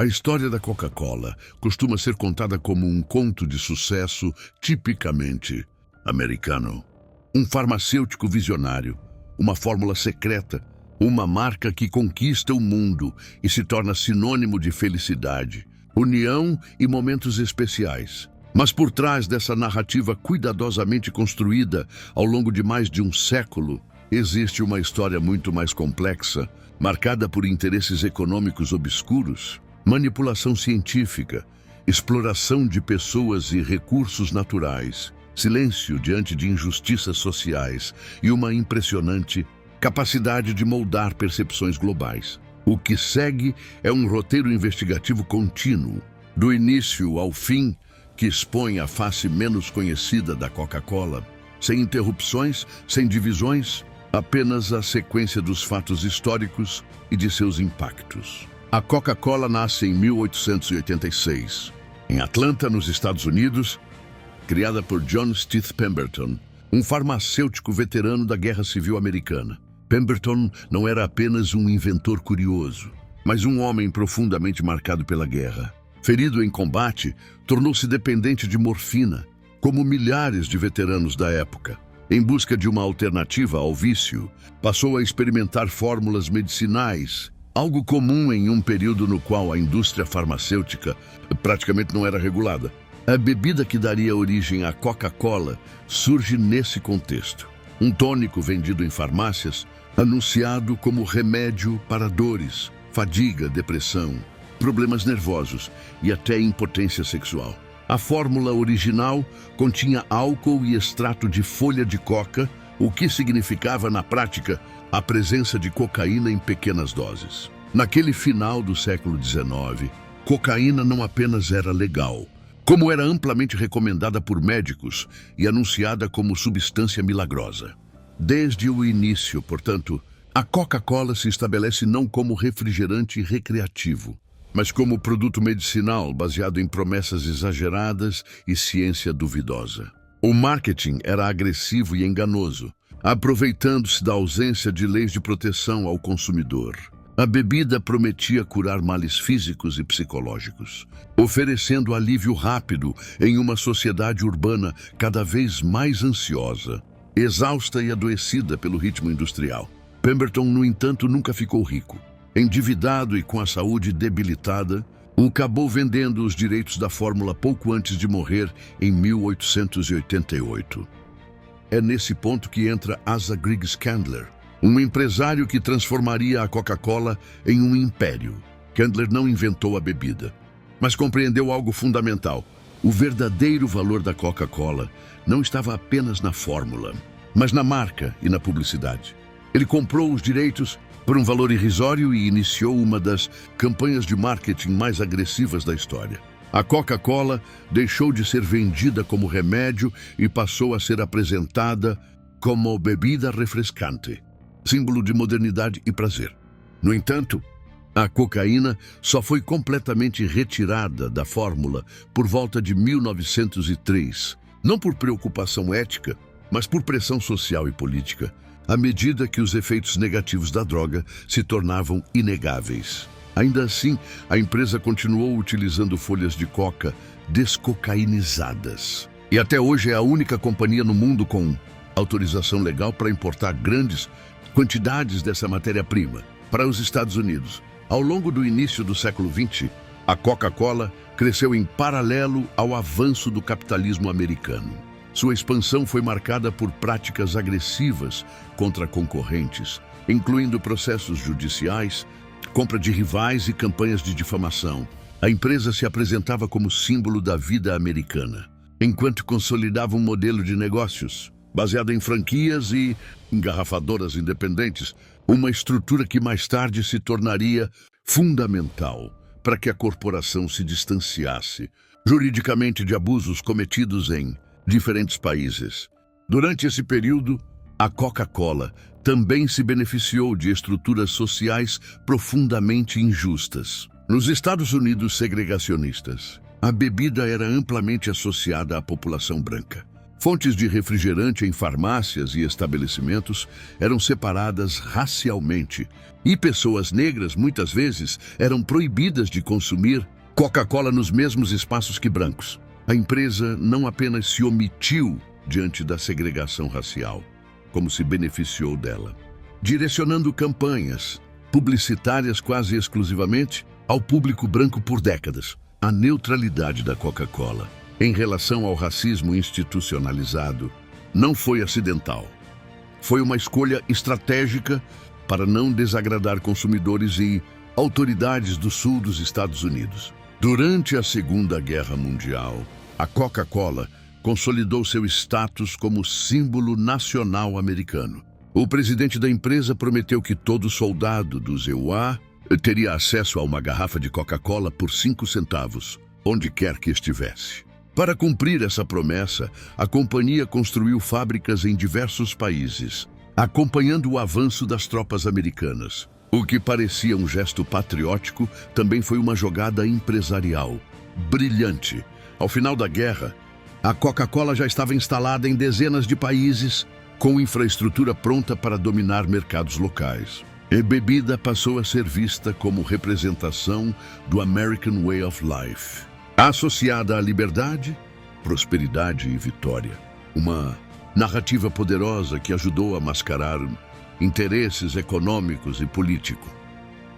A história da Coca-Cola costuma ser contada como um conto de sucesso tipicamente americano. Um farmacêutico visionário, uma fórmula secreta, uma marca que conquista o mundo e se torna sinônimo de felicidade, união e momentos especiais. Mas por trás dessa narrativa cuidadosamente construída ao longo de mais de um século, existe uma história muito mais complexa, marcada por interesses econômicos obscuros, manipulação científica, exploração de pessoas e recursos naturais, silêncio diante de injustiças sociais e uma impressionante capacidade de moldar percepções globais. O que segue é um roteiro investigativo contínuo, do início ao fim, que expõe a face menos conhecida da Coca-Cola, sem interrupções, sem divisões, apenas a sequência dos fatos históricos e de seus impactos. A Coca-Cola nasce em 1886, em Atlanta, nos Estados Unidos, criada por John Stith Pemberton, um farmacêutico veterano da Guerra Civil Americana. Pemberton não era apenas um inventor curioso, mas um homem profundamente marcado pela guerra. Ferido em combate, tornou-se dependente de morfina, como milhares de veteranos da época. Em busca de uma alternativa ao vício, passou a experimentar fórmulas medicinais, algo comum em um período no qual a indústria farmacêutica praticamente não era regulada. A bebida que daria origem à Coca-Cola surge nesse contexto. Um tônico vendido em farmácias, anunciado como remédio para dores, fadiga, depressão, problemas nervosos e até impotência sexual. A fórmula original continha álcool e extrato de folha de coca, o que significava, na prática, a presença de cocaína em pequenas doses. Naquele final do século XIX, cocaína não apenas era legal, como era amplamente recomendada por médicos e anunciada como substância milagrosa. Desde o início, portanto, a Coca-Cola se estabelece não como refrigerante recreativo, mas como produto medicinal baseado em promessas exageradas e ciência duvidosa. O marketing era agressivo e enganoso, aproveitando-se da ausência de leis de proteção ao consumidor. A bebida prometia curar males físicos e psicológicos, oferecendo alívio rápido em uma sociedade urbana cada vez mais ansiosa, exausta e adoecida pelo ritmo industrial. Pemberton, no entanto, nunca ficou rico. Endividado e com a saúde debilitada, acabou vendendo os direitos da fórmula pouco antes de morrer em 1888. É nesse ponto que entra Asa Griggs Candler, um empresário que transformaria a Coca-Cola em um império. Candler não inventou a bebida, mas compreendeu algo fundamental. O verdadeiro valor da Coca-Cola não estava apenas na fórmula, mas na marca e na publicidade. Ele comprou os direitos por um valor irrisório e iniciou uma das campanhas de marketing mais agressivas da história. A Coca-Cola deixou de ser vendida como remédio e passou a ser apresentada como bebida refrescante, símbolo de modernidade e prazer. No entanto, a cocaína só foi completamente retirada da fórmula por volta de 1903, não por preocupação ética, mas por pressão social e política, à medida que os efeitos negativos da droga se tornavam inegáveis. Ainda assim, a empresa continuou utilizando folhas de coca descocainizadas. E até hoje é a única companhia no mundo com autorização legal para importar grandes quantidades dessa matéria-prima para os Estados Unidos. Ao longo do início do século XX, a Coca-Cola cresceu em paralelo ao avanço do capitalismo americano. Sua expansão foi marcada por práticas agressivas contra concorrentes, incluindo processos judiciais, compra de rivais e campanhas de difamação. A empresa se apresentava como símbolo da vida americana, enquanto consolidava um modelo de negócios baseado em franquias e engarrafadoras independentes, uma estrutura que mais tarde se tornaria fundamental para que a corporação se distanciasse juridicamente de abusos cometidos em diferentes países. Durante esse período, a Coca-Cola também se beneficiou de estruturas sociais profundamente injustas. Nos Estados Unidos segregacionistas, a bebida era amplamente associada à população branca, Fontes de refrigerante em farmácias e estabelecimentos eram separadas racialmente, e pessoas negras, muitas vezes, eram proibidas de consumir Coca-Cola nos mesmos espaços que brancos. A empresa não apenas se omitiu diante da segregação racial, como se beneficiou dela, direcionando campanhas publicitárias quase exclusivamente ao público branco por décadas. A neutralidade da Coca-Cola em relação ao racismo institucionalizado não foi acidental. Foi uma escolha estratégica para não desagradar consumidores e autoridades do sul dos Estados Unidos. Durante a Segunda Guerra Mundial, a Coca-Cola consolidou seu status como símbolo nacional americano. O presidente da empresa prometeu que todo soldado dos EUA teria acesso a uma garrafa de Coca-Cola por 5 centavos, onde quer que estivesse. Para cumprir essa promessa, a companhia construiu fábricas em diversos países, acompanhando o avanço das tropas americanas. O que parecia um gesto patriótico também foi uma jogada empresarial brilhante. Ao final da guerra, a Coca-Cola já estava instalada em dezenas de países, com infraestrutura pronta para dominar mercados locais. A bebida passou a ser vista como representação do American Way of Life, associada à liberdade, prosperidade e vitória. Uma narrativa poderosa que ajudou a mascarar interesses econômicos e políticos.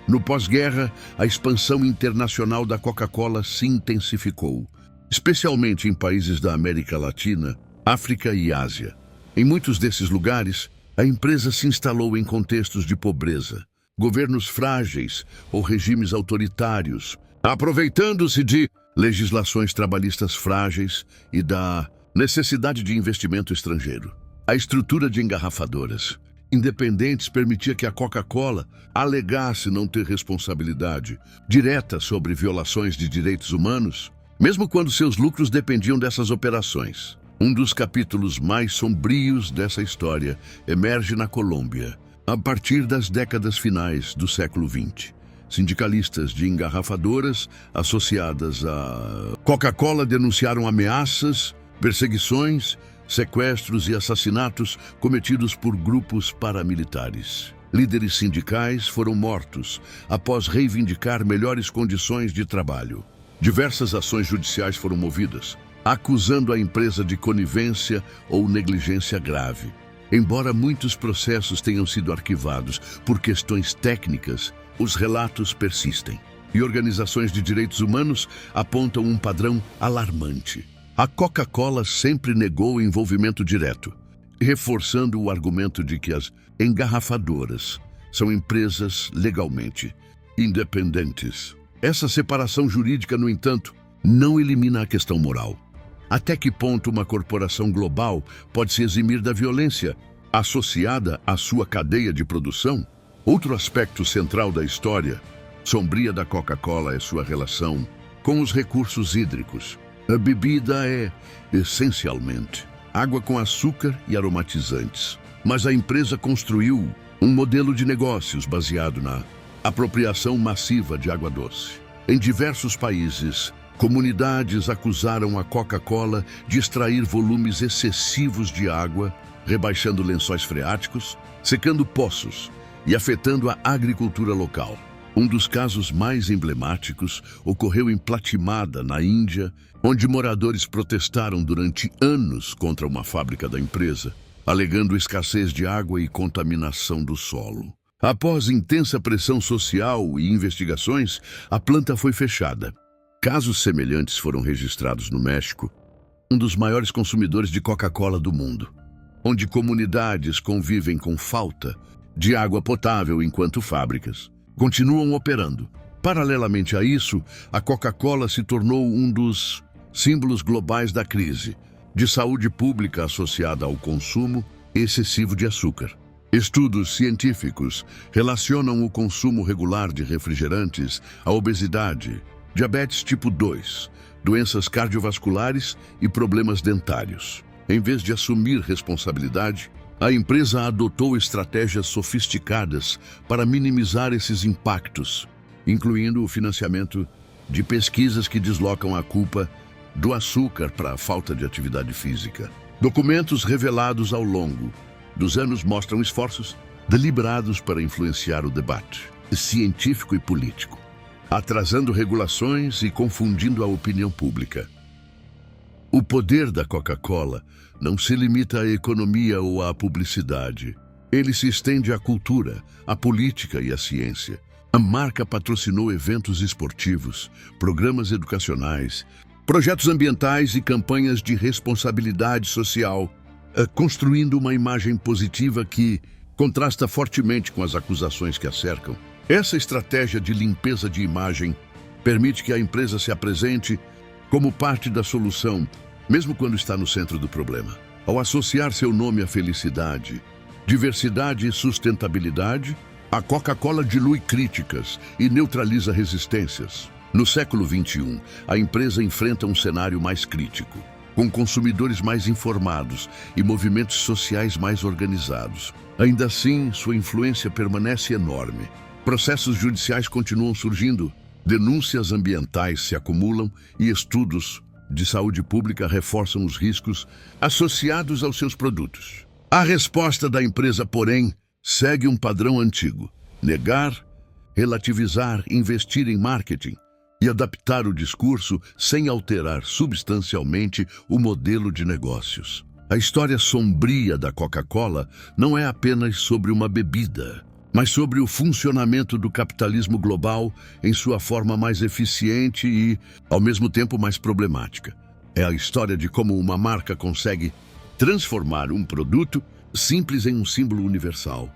No pós-guerra, a expansão internacional da Coca-Cola se intensificou, especialmente em países da América Latina, África e Ásia. Em muitos desses lugares, a empresa se instalou em contextos de pobreza, governos frágeis ou regimes autoritários, aproveitando-se de legislações trabalhistas frágeis e da necessidade de investimento estrangeiro. A estrutura de engarrafadoras independentes permitia que a Coca-Cola alegasse não ter responsabilidade direta sobre violações de direitos humanos, mesmo quando seus lucros dependiam dessas operações. Um dos capítulos mais sombrios dessa história emerge na Colômbia, a partir das décadas finais do século XX. Sindicalistas de engarrafadoras associadas à Coca-Cola denunciaram ameaças, perseguições, sequestros e assassinatos cometidos por grupos paramilitares. Líderes sindicais foram mortos após reivindicar melhores condições de trabalho. Diversas ações judiciais foram movidas, acusando a empresa de conivência ou negligência grave. Embora muitos processos tenham sido arquivados por questões técnicas, os relatos persistem, e organizações de direitos humanos apontam um padrão alarmante. A Coca-Cola sempre negou o envolvimento direto, reforçando o argumento de que as engarrafadoras são empresas legalmente independentes. Essa separação jurídica, no entanto, não elimina a questão moral. Até que ponto uma corporação global pode se eximir da violência associada à sua cadeia de produção? Outro aspecto central da história sombria da Coca-Cola é sua relação com os recursos hídricos. A bebida é, essencialmente, água com açúcar e aromatizantes. Mas a empresa construiu um modelo de negócios baseado na apropriação massiva de água doce. Em diversos países, comunidades acusaram a Coca-Cola de extrair volumes excessivos de água, rebaixando lençóis freáticos, secando poços e afetando a agricultura local. Um dos casos mais emblemáticos ocorreu em Platimada, na Índia, onde moradores protestaram durante anos contra uma fábrica da empresa, alegando escassez de água e contaminação do solo. Após intensa pressão social e investigações, a planta foi fechada. Casos semelhantes foram registrados no México, um dos maiores consumidores de Coca-Cola do mundo, onde comunidades convivem com falta de água potável enquanto fábricas continuam operando. Paralelamente a isso, a Coca-Cola se tornou um dos símbolos globais da crise de saúde pública associada ao consumo excessivo de açúcar. Estudos científicos relacionam o consumo regular de refrigerantes à obesidade, diabetes tipo 2, doenças cardiovasculares e problemas dentários. Em vez de assumir responsabilidade, a empresa adotou estratégias sofisticadas para minimizar esses impactos, incluindo o financiamento de pesquisas que deslocam a culpa do açúcar para a falta de atividade física. Documentos revelados ao longo dos anos mostram esforços deliberados para influenciar o debate científico e político, atrasando regulações e confundindo a opinião pública. O poder da Coca-Cola não se limita à economia ou à publicidade. Ele se estende à cultura, à política e à ciência. A marca patrocinou eventos esportivos, programas educacionais, projetos ambientais e campanhas de responsabilidade social, construindo uma imagem positiva que contrasta fortemente com as acusações que a cercam. Essa estratégia de limpeza de imagem permite que a empresa se apresente como parte da solução, mesmo quando está no centro do problema. Ao associar seu nome à felicidade, diversidade e sustentabilidade, a Coca-Cola dilui críticas e neutraliza resistências. No século XXI, a empresa enfrenta um cenário mais crítico, com consumidores mais informados e movimentos sociais mais organizados. Ainda assim, sua influência permanece enorme. Processos judiciais continuam surgindo, denúncias ambientais se acumulam e estudos de saúde pública reforçam os riscos associados aos seus produtos. A resposta da empresa, porém, segue um padrão antigo: negar, relativizar, investir em marketing e adaptar o discurso sem alterar substancialmente o modelo de negócios. A história sombria da Coca-Cola não é apenas sobre uma bebida, mas sobre o funcionamento do capitalismo global em sua forma mais eficiente e, ao mesmo tempo, mais problemática. É a história de como uma marca consegue transformar um produto simples em um símbolo universal,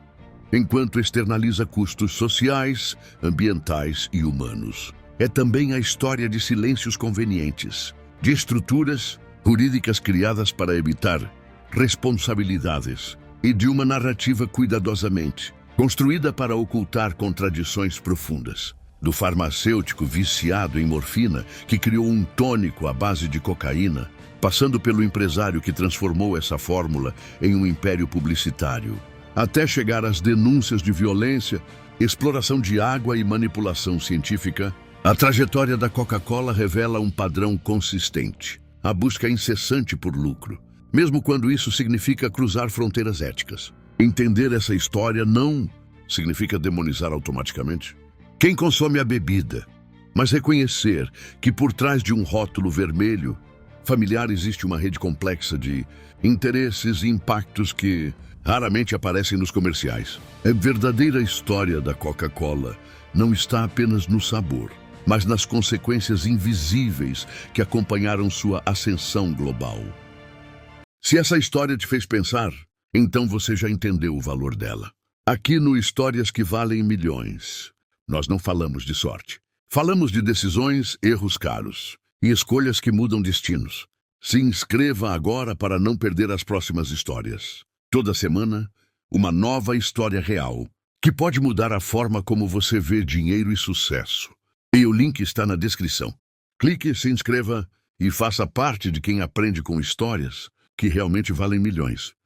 enquanto externaliza custos sociais, ambientais e humanos. É também a história de silêncios convenientes, de estruturas jurídicas criadas para evitar responsabilidades e de uma narrativa cuidadosamente construída para ocultar contradições profundas. Do farmacêutico viciado em morfina que criou um tônico à base de cocaína, passando pelo empresário que transformou essa fórmula em um império publicitário, até chegar às denúncias de violência, exploração de água e manipulação científica, a trajetória da Coca-Cola revela um padrão consistente: a busca incessante por lucro, mesmo quando isso significa cruzar fronteiras éticas. Entender essa história não significa demonizar automaticamente quem consome a bebida, mas reconhecer que por trás de um rótulo vermelho familiar existe uma rede complexa de interesses e impactos que raramente aparecem nos comerciais. A verdadeira história da Coca-Cola não está apenas no sabor, mas nas consequências invisíveis que acompanharam sua ascensão global. Se essa história te fez pensar, então você já entendeu o valor dela. Aqui no Histórias que Valem Milhões, nós não falamos de sorte. Falamos de decisões, erros caros e escolhas que mudam destinos. Se inscreva agora para não perder as próximas histórias. Toda semana, uma nova história real que pode mudar a forma como você vê dinheiro e sucesso. E o link está na descrição. Clique, se inscreva e faça parte de quem aprende com histórias que realmente valem milhões.